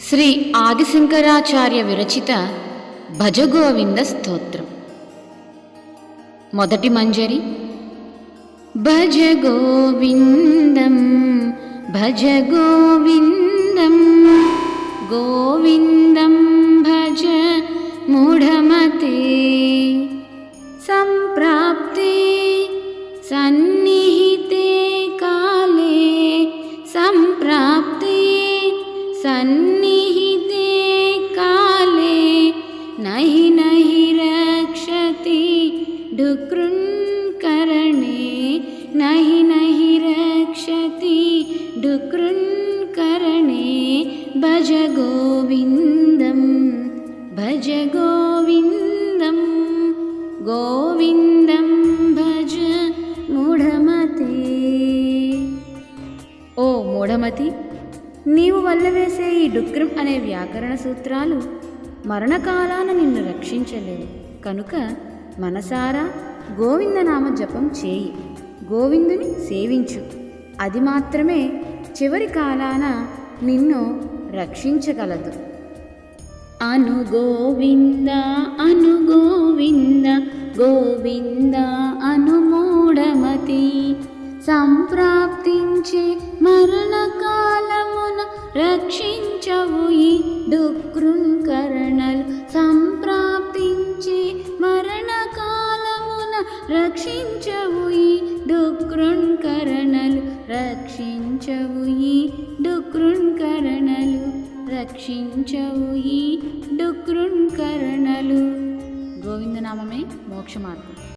శ్రీ ఆదిశంకరాచార్య విరచిత భజగోవింద స్తోత్రం. మొదటి మంజరి. భజ గోవిందం భజ గోవిందం గోవిందం భజ మూఢమతే సంప్రాప్తే సన్నిహితే కాలే సంప్రాప్తే సన్నిహితే కాలే నహి నహి రక్షతి డుకృన్కరణే నహి నహి రక్షతి డుకృన్కరణే భజ గోవిందం భజ గోవిందం గోవిందం భజ మూఢమతే. ఓ మూఢమతి, నీవు వల్లవేసే ఈ డుక్రం అనే వ్యాకరణ సూత్రాలు మరణకాలాన నిన్ను రక్షించలేవు. కనుక మనసారా గోవిందనామ జపం చేయి, గోవిందుని సేవించు. అది మాత్రమే చివరి కాలాన నిన్ను రక్షించగలదు. అను గోవింద అను గోవింద గోవింద అను మూఢమతి సంప్రాప్తించే మరణకాలమున రక్షించవు ఈ డుకృన్కరణలు సంప్రాప్తించే మరణకాలమున రక్షించవు ఈ డుకృన్కరణలు రక్షించవు ఈ డుకృన్కరణలు రక్షించవు ఈ డుకృన్కరణలు. గోవిందనామమే మోక్ష మార్గం.